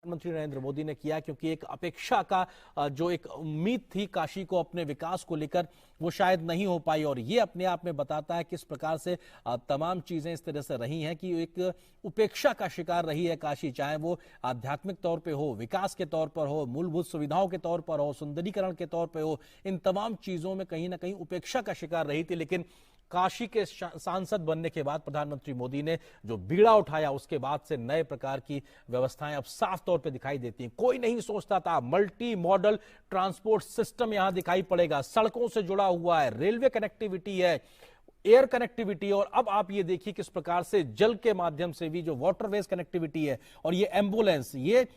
प्रधानमंत्री नरेंद्र मोदी ने किया, क्योंकि एक अपेक्षा का जो एक उम्मीद थी काशी को अपने विकास को लेकर, वो शायद नहीं हो पाई। और ये अपने आप में बताता है किस प्रकार से तमाम चीजें इस तरह से रही हैं कि एक उपेक्षा का शिकार रही है काशी, चाहे वो आध्यात्मिक तौर पे हो, विकास के तौर पर हो, मूलभूत सुविधाओं के तौर पर हो, सुंदरीकरण के तौर पर हो। इन तमाम चीजों में कहीं ना कहीं उपेक्षा का शिकार रही थी। लेकिन काशी के सांसद बनने के बाद प्रधानमंत्री मोदी ने जो बीड़ा उठाया, उसके बाद से नए प्रकार की व्यवस्थाएं अब साफ तौर पे दिखाई देती हैं। कोई नहीं सोचता था मल्टी मॉडल ट्रांसपोर्ट सिस्टम यहां दिखाई पड़ेगा, सड़कों से जुड़ा हुआ है, रेलवे कनेक्टिविटी है, एयर कनेक्टिविटी, और अब आप ये देखिए किस प्रकार से जल के माध्यम से भी जो वाटरवेज कनेक्टिविटी है, और ये एम्बुलेंस, ये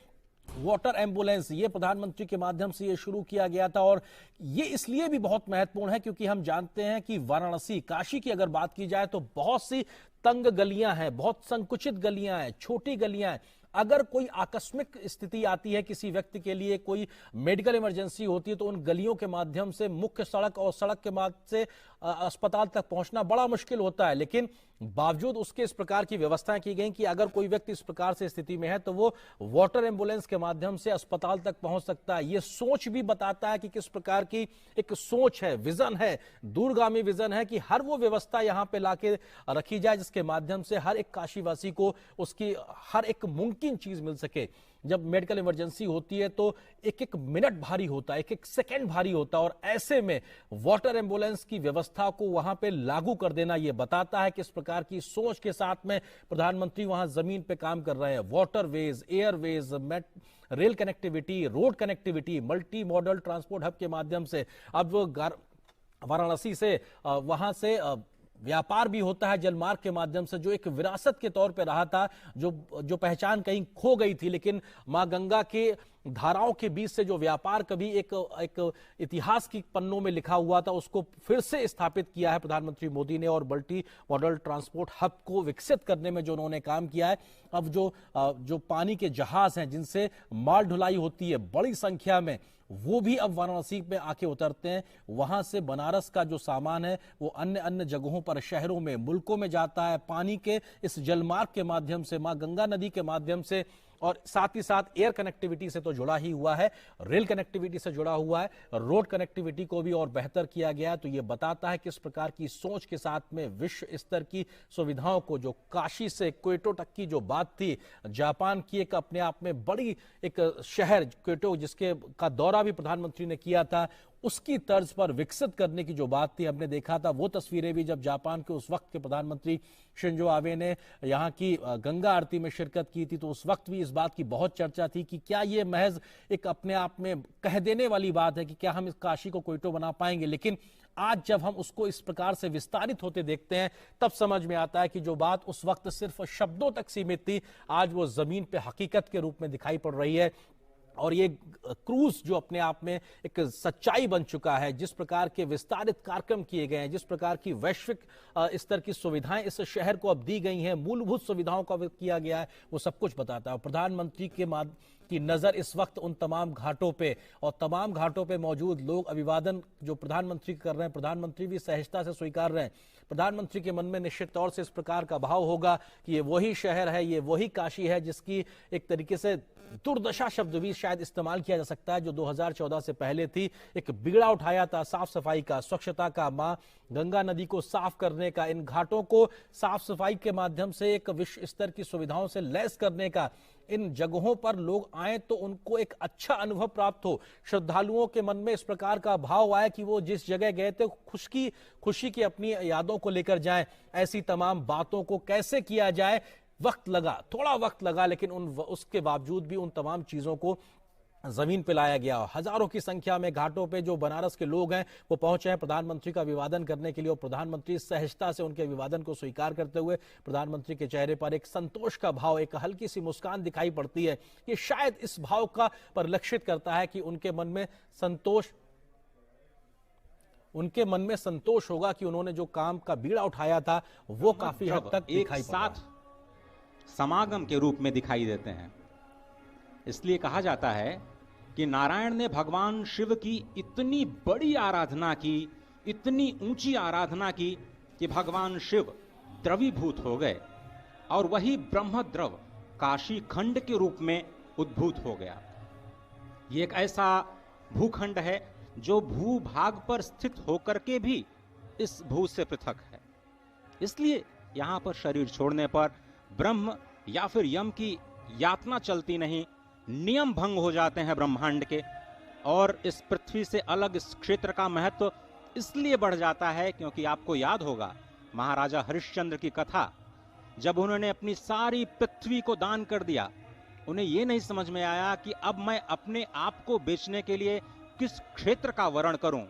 वाटर एम्बुलेंस, ये प्रधानमंत्री के माध्यम से ये शुरू किया गया था। और ये इसलिए भी बहुत महत्वपूर्ण है क्योंकि हम जानते हैं कि वाराणसी, काशी की अगर बात की जाए तो बहुत सी तंग गलियां हैं, बहुत संकुचित गलियां हैं, छोटी गलियां हैं। अगर कोई आकस्मिक स्थिति आती है किसी व्यक्ति के लिए, कोई मेडिकल इमरजेंसी होती है, तो उन गलियों के माध्यम से मुख्य सड़क और सड़क के माध्यम से अस्पताल तक पहुंचना बड़ा मुश्किल होता है। लेकिन बावजूद उसके इस प्रकार की व्यवस्थाएं की गई कि अगर कोई व्यक्ति इस प्रकार से स्थिति में है तो वो वाटर एम्बुलेंस के माध्यम से अस्पताल तक पहुंच सकता है। ये सोच भी बताता है कि किस प्रकार की एक सोच है, विजन है, दूरगामी विजन है कि हर वो व्यवस्था यहां पे लाके रखी जाए जिसके माध्यम से हर एक काशीवासी को उसकी हर एक मुमकिन चीज मिल सके। जब मेडिकल इमरजेंसी होती है तो एक एक मिनट भारी होता है, एक एक सेकंड भारी होता है, और ऐसे में वाटर एम्बुलेंस की व्यवस्था को वहां पे लागू कर देना ये बताता है किस प्रकार की सोच के साथ में प्रधानमंत्री वहां जमीन पे काम कर रहे हैं। Waterways, Airways, rail connectivity, road connectivity, multi modal transport hub के माध्यम से अब वाराणसी से वहां से व्यापार भी होता है जलमार्ग के माध्यम से, जो एक विरासत के तौर पे रहा था, जो पहचान कहीं खो गई थी। लेकिन मां गंगा के धाराओं के बीच से जो व्यापार कभी एक इतिहास की पन्नों में लिखा हुआ था, उसको फिर से स्थापित किया है प्रधानमंत्री मोदी ने। और मल्टी मॉडल ट्रांसपोर्ट हब को विकसित करने में जो उन्होंने काम किया है, अब जो पानी के जहाज हैं जिनसे माल ढुलाई होती है बड़ी संख्या में, वो भी अब वाराणसी में आके उतरते हैं। वहां से बनारस का जो सामान है वो अन्य अन्य जगहों पर, शहरों में, मुल्कों में जाता है पानी के इस जलमार्ग के माध्यम से, मां गंगा नदी के माध्यम से। और साथ ही साथ एयर कनेक्टिविटी से तो जुड़ा ही हुआ है, रेल कनेक्टिविटी से जुड़ा हुआ है, रोड कनेक्टिविटी को भी और बेहतर किया गया है। तो ये बताता है किस प्रकार की सोच के साथ में विश्व स्तर की सुविधाओं को, जो काशी से क्योटो तक की जो बात थी, जापान की एक अपने आप में बड़ी एक शहर क्योटो जिसके का दौरा भी प्रधानमंत्री ने किया था, उसकी तर्ज पर विकसित करने की जो बात थी, हमने देखा था वो तस्वीरें भी जब जापान के उस वक्त के प्रधानमंत्री शिंजो आबे ने यहाँ की गंगा आरती में शिरकत की थी, तो उस वक्त भी इस बात की बहुत चर्चा थी कि क्या ये महज एक अपने आप में कह देने वाली बात है कि क्या हम इस काशी को क्योटो बना पाएंगे। लेकिन आज जब हम उसको इस प्रकार से विस्तारित होते देखते हैं तब समझ में आता है कि जो बात उस वक्त सिर्फ शब्दों तक सीमित थी, आज वो जमीन पे हकीकत के रूप में दिखाई पड़ रही है। और ये क्रूज जो अपने आप में एक सच्चाई बन चुका है, जिस प्रकार के विस्तारित कार्यक्रम किए गए हैं, जिस प्रकार की वैश्विक स्तर की सुविधाएं इस शहर को अब दी गई हैं, मूलभूत सुविधाओं का किया गया है, वो सब कुछ बताता है। प्रधानमंत्री की नजर इस वक्त उन तमाम घाटों पे, और तमाम घाटों पे मौजूद लोग अभिवादन जो प्रधानमंत्री कर रहे हैं, प्रधानमंत्री भी सहजता से स्वीकार रहे हैं। प्रधानमंत्री के मन में निश्चित तौर से इस प्रकार का भाव होगा कि ये वही शहर है, ये वही काशी है जिसकी एक तरीके से दुर्दशा शब्द भी शायद इस्तेमाल किया जा सकता है, जो 2014 से पहले थी। एक बिगड़ा उठाया था साफ सफाई का, स्वच्छता का, मां गंगा नदी को साफ करने का, इन घाटों को साफ सफाई के माध्यम से एक विश्व स्तर की सुविधाओं से लैस करने का। इन जगहों पर लोग आए तो उनको एक अच्छा अनुभव प्राप्त हो, श्रद्धालुओं के मन में इस प्रकार का भाव आए कि वो जिस जगह गए थे खुशी की अपनी यादों को लेकर जाएं। ऐसी तमाम बातों को कैसे किया जाए, वक्त लगा, थोड़ा वक्त लगा, लेकिन उसके बावजूद भी उन तमाम चीजों को जमीन पे लाया गया। हजारों की संख्या में घाटों पे जो बनारस के लोग हैं वो पहुंचे हैं प्रधानमंत्री का अभिवादन करने के लिए, और प्रधानमंत्री सहजता से उनके अभिवादन को स्वीकार करते हुए प्रधानमंत्री के चेहरे पर एक संतोष का भाव, एक हल्की सी मुस्कान दिखाई पड़ती है। ये शायद इस भाव का परिलक्षित करता है कि उनके मन में संतोष होगा कि उन्होंने जो काम का बीड़ा उठाया था वो काफी हद तक एक साथ समागम के रूप में दिखाई देते हैं। इसलिए कहा जाता है कि नारायण ने भगवान शिव की इतनी बड़ी आराधना की, इतनी ऊंची आराधना की कि भगवान शिव द्रवीभूत हो गए, और वही ब्रह्म द्रव काशी खंड के रूप में उद्भूत हो गया। ये एक ऐसा भूखंड है जो भूभाग पर स्थित होकर के भी इस भू से पृथक है। इसलिए यहां पर शरीर छोड़ने पर ब्रह्म या फिर यम की यातना चलती नहीं, नियम भंग हो जाते हैं ब्रह्मांड के। और इस पृथ्वी से अलग इस क्षेत्र का महत्व इसलिए बढ़ जाता है क्योंकि आपको याद होगा महाराजा हरिश्चंद्र की कथा, जब उन्होंने अपनी सारी पृथ्वी को दान कर दिया, उन्हें यह नहीं समझ में आया कि अब मैं अपने आप को बेचने के लिए किस क्षेत्र का वर्ण करूं।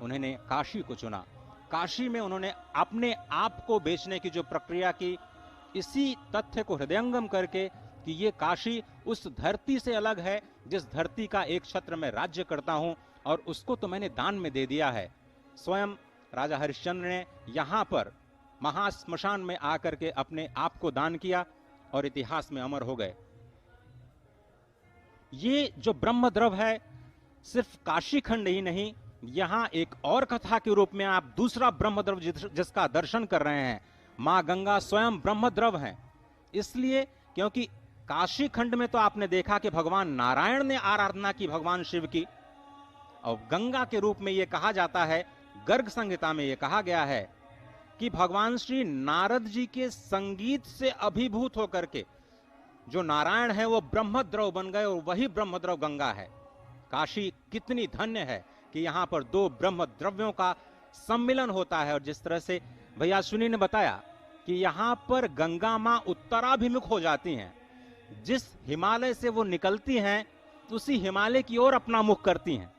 उन्होंने काशी को चुना। काशी में उन्होंने अपने आप को बेचने की जो प्रक्रिया की, इसी तथ्य को हृदयंगम करके कि ये काशी उस धरती से अलग है जिस धरती का एक छत्र में राज्य करता हूं और उसको तो मैंने दान में दे दिया है। स्वयं राजा हरिश्चंद्र ने यहां पर महाश्मशान में आकर के अपने आप को दान किया और इतिहास में अमर हो गए। ये जो ब्रह्मद्रव है सिर्फ काशी खंड ही नहीं, यहां एक और कथा के रूप में आप दूसरा ब्रह्मद्रव जिसका दर्शन कर रहे हैं, मां गंगा स्वयं ब्रह्मद्रव हैं। इसलिए क्योंकि काशी खंड में तो आपने देखा कि भगवान नारायण ने आराधना की भगवान शिव की, और गंगा के रूप में यह कहा जाता है, गर्ग संहिता में यह कहा गया है कि भगवान श्री नारद जी के संगीत से अभिभूत होकर के जो नारायण है वो ब्रह्मद्रव बन गए और वही ब्रह्मद्रव गंगा है। काशी कितनी धन्य है कि यहां पर दो ब्रह्मद्रव्यों का सम्मिलन होता है। और जिस तरह से भैया सुनी ने बताया कि यहां पर गंगा मां उत्तराभिमुख हो जाती हैं, जिस हिमालय से वो निकलती हैं उसी हिमालय की ओर अपना मुख करती हैं,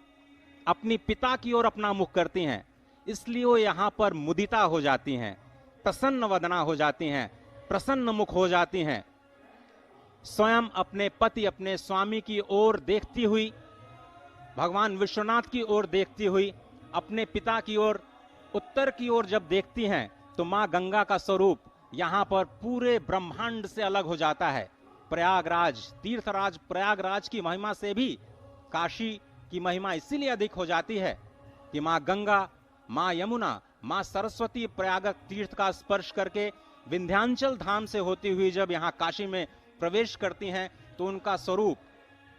अपनी पिता की ओर अपना मुख करती हैं। इसलिए वो यहां पर मुदिता हो जाती हैं, प्रसन्न वदना हो जाती हैं, प्रसन्न मुख हो जाती हैं। स्वयं अपने पति अपने स्वामी की ओर देखती हुई, भगवान विश्वनाथ की ओर देखती हुई, अपने पिता की ओर उत्तर की ओर जब देखती हैं तो मां गंगा का स्वरूप यहां पर पूरे ब्रह्मांड से अलग हो जाता है। प्रयागराज, तीर्थराज प्रयागराज की महिमा से भी काशी की महिमा इसीलिए अधिक हो जाती है कि मां गंगा, मां यमुना, मां सरस्वती प्रयाग तीर्थ का स्पर्श करके विंध्याचल धाम से होती हुई जब यहां काशी में प्रवेश करती हैं तो उनका स्वरूप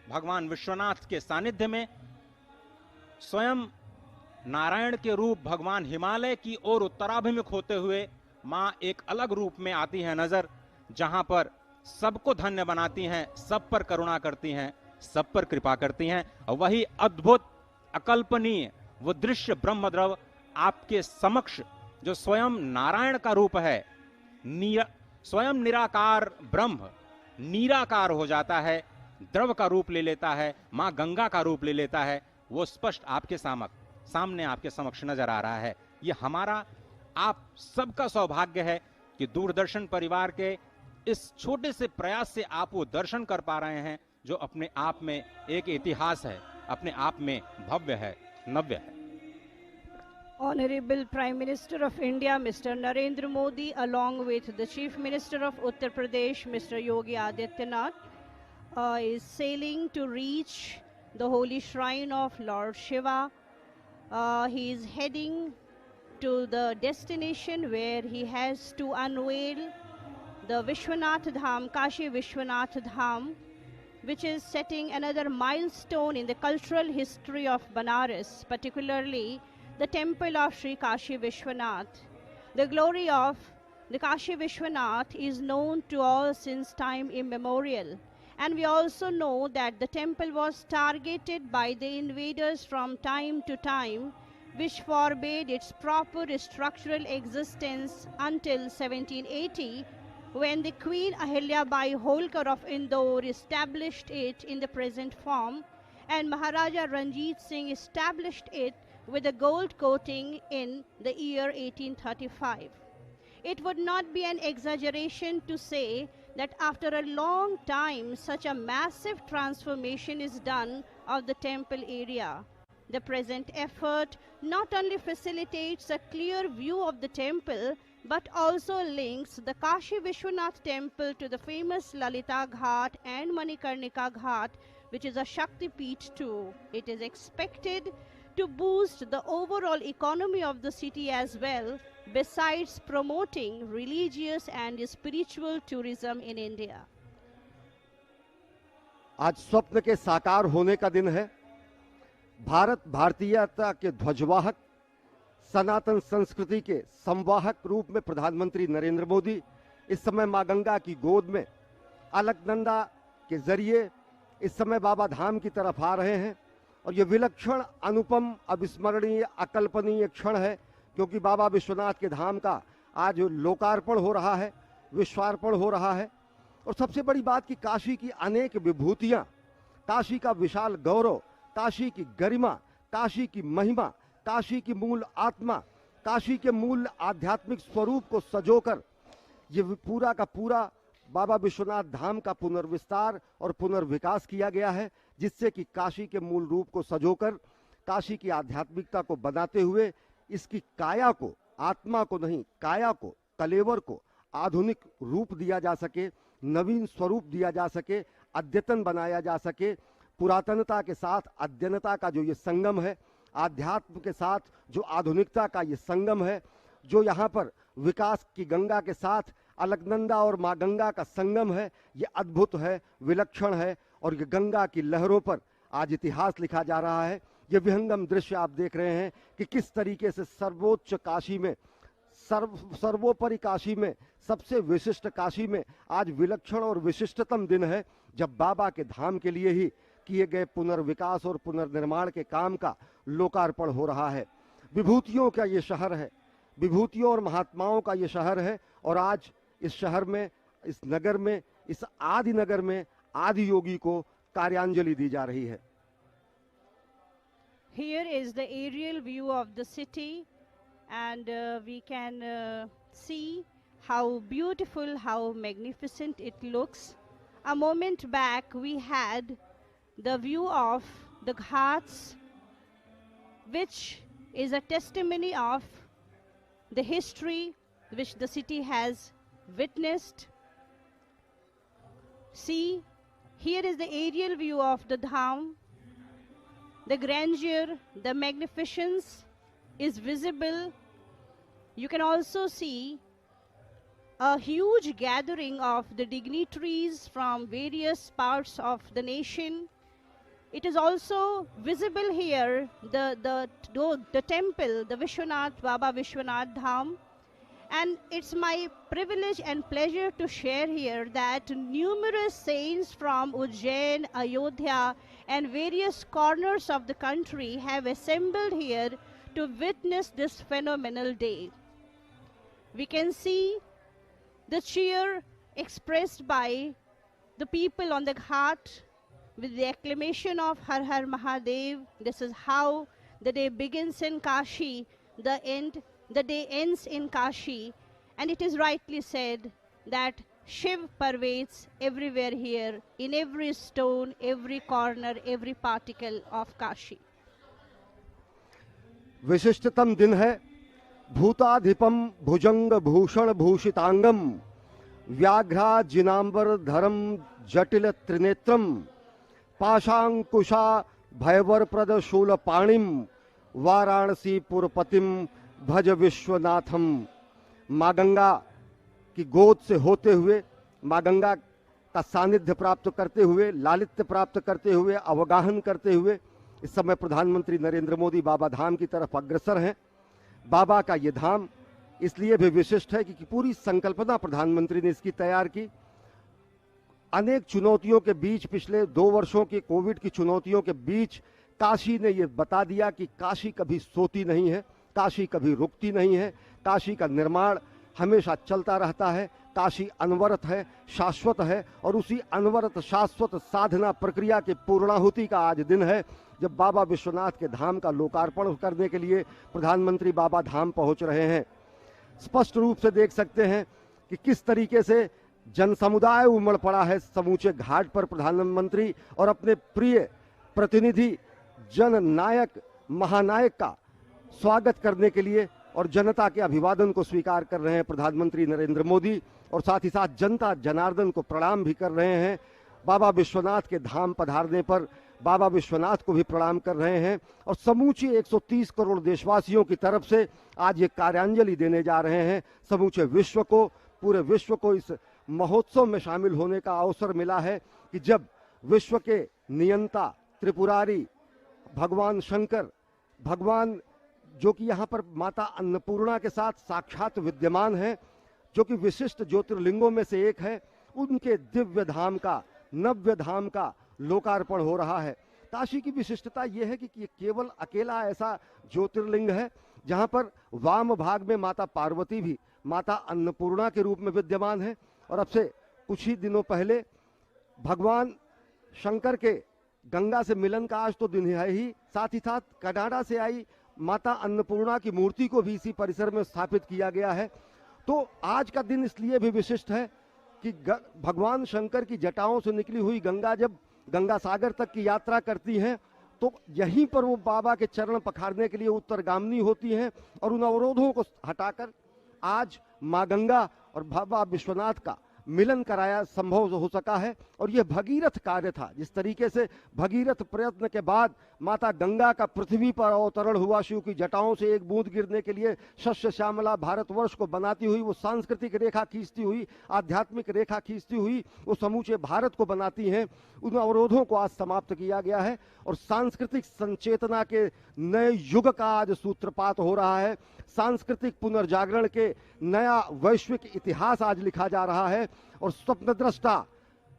भगवान विश्वनाथ के सानिध्य में, स्वयं नारायण के रूप भगवान हिमालय की ओर उत्तराभिमुख होते हुए मां एक अलग रूप में आती हैं नजर, जहां पर सबको धन्य बनाती हैं, सब पर करुणा करती हैं, सब पर कृपा करती हैं। और वही अद्भुत अकल्पनीय वो दृश्य ब्रह्मद्रव आपके समक्ष जो स्वयं नारायण का रूप है, स्वयं निराकार ब्रह्म निराकार हो जाता है, द्रव का रूप ले लेता है, मां गंगा का रूप ले लेता है, वो स्पष्ट आपके सामने आपके समक्ष नजर आ रहा है। ये हमारा आप सबका सौभाग्य है कि दूरदर्शन परिवार के इस छोटे से प्रयास से आप वो दर्शन कर पा रहे हैं जो अपने आप में एक इतिहास है, अपने आप में भव्य है, नव्य है। Honorable Prime Minister of India, Mr. Narendra Modi, along with the Chief Minister of Uttar Pradesh, Mr. Yogi Adityanath, is sailing to reach the holy shrine of Lord Shiva. He is heading to the destination where he has to unveil the Vishwanath Dham, Kashi Vishwanath Dham, which is setting another milestone in the cultural history of Banaras, particularly the temple of Sri Kashi Vishwanath. The glory of the Kashi Vishwanath is known to all since time immemorial. And we also know that the temple was targeted by the invaders from time to time, which forbade its proper structural existence until 1780, when the Queen Ahilyabai Holkar of Indore established it in the present form, and Maharaja Ranjit Singh established it with a gold coating in the year 1835. It would not be an exaggeration to say that after a long time, such a massive transformation is done of the temple area. The present effort not only facilitates a clear view of the temple, but also links the Kashi Vishwanath temple to the famous Lalita Ghat and Manikarnika Ghat, which is a Shakti Peeth too. It is expected to boost the overall economy of the city as well, besides promoting religious and spiritual tourism in India. आज स्वप्न के साकार होने का दिन है। भारत भारतीयता के ध्वजवाहक, सनातन संस्कृति के संवाहक रूप में प्रधानमंत्री नरेंद्र मोदी इस समय मां गंगा की गोद में अलकनंदा के जरिए इस समय बाबा धाम की तरफ आ रहे हैं। और ये विलक्षण, अनुपम, अविस्मरणीय, अकल्पनीय क्षण है, क्योंकि बाबा विश्वनाथ के धाम का आज लोकार्पण हो रहा है, विश्वार्पण हो रहा है। और सबसे बड़ी बात कि काशी की अनेक विभूतियां, काशी का विशाल गौरव, काशी की गरिमा, काशी की महिमा, काशी की मूल आत्मा, काशी के मूल आध्यात्मिक स्वरूप को सजोकर ये पूरा का पूरा बाबा विश्वनाथ धाम का पुनर्विस्तार और पुनर्विकास किया गया है, जिससे कि काशी के मूल रूप को सजोकर काशी की आध्यात्मिकता को बनाते हुए इसकी काया को, आत्मा को नहीं, काया को, कलेवर को आधुनिक रूप दिया जा सके, नवीन स्वरूप दिया जा सके, अद्यतन बनाया जा सके। पुरातनता के साथ अद्यनता का जो ये संगम है, आध्यात्म के साथ जो आधुनिकता का ये संगम है, जो यहाँ पर विकास की गंगा के साथ अलकनंदा और मां गंगा का संगम है, ये अद्भुत है, विलक्षण है। और ये गंगा की लहरों पर आज इतिहास लिखा जा रहा है। ये विहंगम दृश्य आप देख रहे हैं कि किस तरीके से सर्वोच्च काशी में, सर्वोपरि काशी में, सबसे विशिष्ट काशी में आज विलक्षण और विशिष्टतम दिन है, जब बाबा के धाम के लिए ही किए गए पुनर्विकास और पुनर्निर्माण के काम का लोकार्पण हो रहा है। विभूतियों का ये शहर है, विभूतियों और महात्माओं का ये शहर है। और आज इस शहर में, इस नगर में, इस आदि नगर में आदि योगी को कार्यांजलि दी जा रही है। Here is the aerial view of the city, and we can see how beautiful, how magnificent it looks. A moment back we had the view of the ghats, which is a testimony of the history which the city has witnessed. See, here is the aerial view of the dham. The grandeur, the magnificence is visible. You can also see a huge gathering of the dignitaries from various parts of the nation. It is also visible here, the temple, the Vishwanath, Baba Vishwanath Dham. And it's my privilege and pleasure to share here that numerous saints from Ujjain, Ayodhya, and various corners of the country have assembled here to witness this phenomenal day. We can see the cheer expressed by the people on the ghat with the acclamation of Har Har Mahadev. This is how the day begins in Kashi, the day ends in Kashi, and it is rightly said that Shiv pervades everywhere here, in every stone, every corner, every particle of Kashi. विशिष्टतम दिन है। भूताधिपम भुजंग भूषण भूषितांगम व्याघ्रा जिनांबर धरम जटिल त्रिनेत्रम पाशांकुशा भयवर प्रद शूल पाणिम वाराणसी पुरपतिम भज विश्वनाथम। मां गंगा की गोद से होते हुए, मां गंगा का सानिध्य प्राप्त करते हुए, लालित्य प्राप्त करते हुए, अवगाहन करते हुए इस समय प्रधानमंत्री नरेंद्र मोदी बाबा धाम की तरफ अग्रसर हैं। बाबा का ये धाम इसलिए भी विशिष्ट है कि पूरी संकल्पना प्रधानमंत्री ने इसकी तैयार की। अनेक चुनौतियों के बीच, पिछले 2 वर्षों की कोविड की चुनौतियों के बीच काशी ने ये बता दिया कि काशी कभी सोती नहीं है, काशी कभी रुकती नहीं है, काशी का निर्माण हमेशा चलता रहता है। काशी अनवरत है, शाश्वत है, और उसी अनवरत शाश्वत साधना प्रक्रिया की पूर्णाहुति का आज दिन है, जब बाबा विश्वनाथ के धाम का लोकार्पण करने के लिए प्रधानमंत्री बाबा धाम पहुंच रहे हैं। स्पष्ट रूप से देख सकते हैं कि किस तरीके से जन समुदाय उमड़ पड़ा है समूचे घाट पर प्रधानमंत्री और अपने प्रिय प्रतिनिधि जन नायक महानायक का स्वागत करने के लिए, और जनता के अभिवादन को स्वीकार कर रहे हैं प्रधानमंत्री नरेंद्र मोदी, और साथ ही साथ जनता जनार्दन को प्रणाम भी कर रहे हैं। बाबा विश्वनाथ के धाम पधारने पर बाबा विश्वनाथ को भी प्रणाम कर रहे हैं, और समूचे 130 करोड़ देशवासियों की तरफ से आज ये कार्यांजलि देने जा रहे हैं। समूचे विश्व को, पूरे विश्व को इस महोत्सव में शामिल होने का अवसर मिला है कि जब विश्व के नियंता त्रिपुरारी भगवान शंकर, भगवान जो कि यहाँ पर माता अन्नपूर्णा के साथ साक्षात विद्यमान है, जो कि विशिष्ट ज्योतिर्लिंगों में से एक है, उनके दिव्य धाम का, नव्य धाम का लोकार्पण हो रहा है। काशी की विशिष्टता यह है कि ये केवल अकेला ऐसा ज्योतिर्लिंग है जहां पर वाम भाग में माता पार्वती भी माता अन्नपूर्णा के रूप में विद्यमान है। और अब से कुछ ही दिनों पहले भगवान शंकर के गंगा से मिलन का आज तो दिन है ही, साथ ही साथ कनाडा से आई माता अन्नपूर्णा की मूर्ति को भी इसी परिसर में स्थापित किया गया है। तो आज का दिन इसलिए भी विशिष्ट है कि भगवान शंकर की जटाओं से निकली हुई गंगा जब गंगा सागर तक की यात्रा करती हैं तो यहीं पर वो बाबा के चरण पखारने के लिए उत्तरगामिनी होती हैं, और उन अवरोधों को हटाकर आज माँ गंगा और बाबा विश्वनाथ का मिलन कराया संभव हो सका है। और यह भगीरथ कार्य था। जिस तरीके से भगीरथ प्रयत्न के बाद माता गंगा का पृथ्वी पर अवतरण हुआ, शिव की जटाओं से एक बूंद गिरने के लिए शस्य श्यामला भारतवर्ष को बनाती हुई, वो सांस्कृतिक रेखा खींचती हुई, आध्यात्मिक रेखा खींचती हुई वो समूचे भारत को बनाती हैं, उन अवरोधों को आज समाप्त किया गया है और सांस्कृतिक संचेतना के नए युग का आज सूत्रपात हो रहा है। सांस्कृतिक पुनर्जागरण के नया वैश्विक इतिहास आज लिखा जा रहा है और स्वप्नद्रष्टा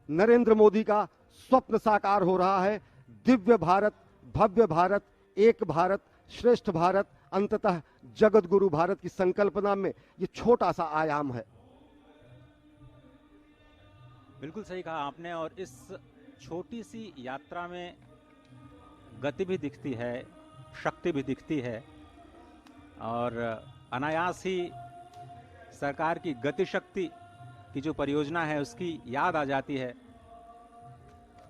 नरेंद्र मोदी का स्वप्न साकार हो रहा है। दिव्य भारत, भव्य भारत, एक भारत, श्रेष्ठ भारत, अंततः जगत गुरु भारत की संकल्पना में ये छोटा सा आयाम है। बिल्कुल सही कहा आपने। और इस छोटी सी यात्रा में गति भी दिखती है, शक्ति भी दिखती है और अनायास ही सरकार की गति शक्ति की जो परियोजना है उसकी याद आ जाती है,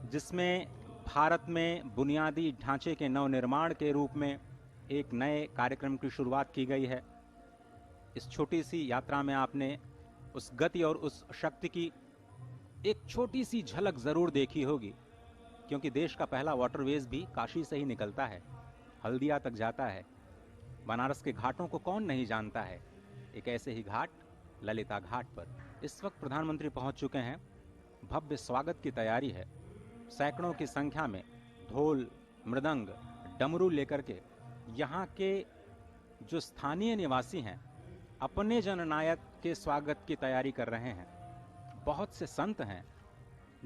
जिसमें भारत में बुनियादी ढांचे के नवनिर्माण के रूप में एक नए कार्यक्रम की शुरुआत की गई है। इस छोटी सी यात्रा में आपने उस गति और उस शक्ति की एक छोटी सी झलक जरूर देखी होगी, क्योंकि देश का पहला वाटरवेज भी काशी से ही निकलता है, हल्दिया तक जाता है। बनारस के घाटों को कौन नहीं जानता है। एक ऐसे ही घाट ललिता घाट पर इस वक्त प्रधानमंत्री पहुंच चुके हैं। भव्य स्वागत की तैयारी है। सैकड़ों की संख्या में ढोल, मृदंग, डमरू लेकर के यहाँ के जो स्थानीय निवासी हैं अपने जननायक के स्वागत की तैयारी कर रहे हैं। बहुत से संत हैं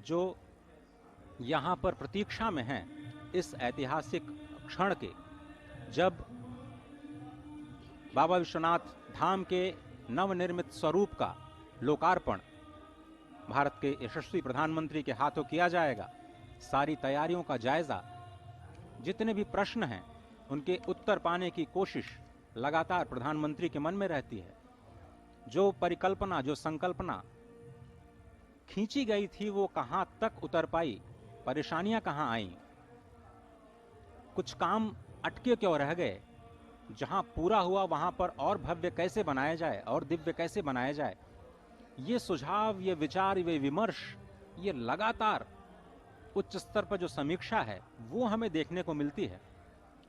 जो यहाँ पर प्रतीक्षा में हैं इस ऐतिहासिक क्षण के, जब बाबा विश्वनाथ धाम के नवनिर्मित स्वरूप का लोकार्पण भारत के यशस्वी प्रधानमंत्री के हाथों किया जाएगा। सारी तैयारियों का जायजा, जितने भी प्रश्न हैं उनके उत्तर पाने की कोशिश लगातार प्रधानमंत्री के मन में रहती है। जो परिकल्पना, जो संकल्पना खींची गई थी वो कहां तक उतर पाई, परेशानियां कहां आईं, कुछ काम अटके क्यों रह गए, जहां पूरा हुआ वहां पर और भव्य कैसे बनाया जाए और दिव्य कैसे बनाया जाए, ये सुझाव, ये विचार, ये विमर्श, ये लगातार उच्च स्तर पर जो समीक्षा है वो हमें देखने को मिलती है।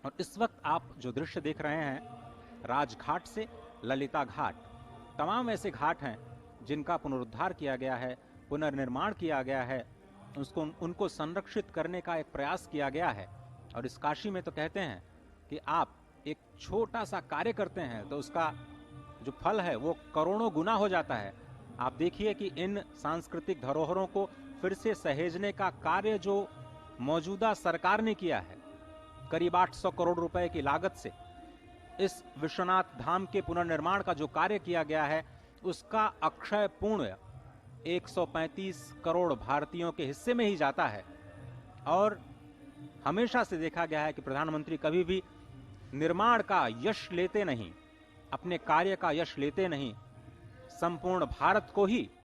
और इस वक्त आप जो दृश्य देख रहे हैं राजघाट से ललिता घाट, तमाम ऐसे घाट हैं जिनका पुनरुद्धार किया गया है, पुनर्निर्माण किया गया है, उनको संरक्षित करने का एक प्रयास किया गया है। और इस काशी में तो कहते हैं कि आप एक छोटा सा कार्य करते हैं तो उसका जो फल है वो करोड़ों गुना हो जाता है। आप देखिए कि इन सांस्कृतिक धरोहरों को फिर से सहेजने का कार्य जो मौजूदा सरकार ने किया है, करीब 800 करोड़ रुपए की लागत से इस विश्वनाथ धाम के पुनर्निर्माण का जो कार्य किया गया है उसका अक्षय पुण्य 135 करोड़ भारतीयों के हिस्से में ही जाता है। और हमेशा से देखा गया है कि प्रधानमंत्री कभी भी निर्माण का यश लेते नहीं, अपने कार्य का यश लेते नहीं, संपूर्ण भारत को ही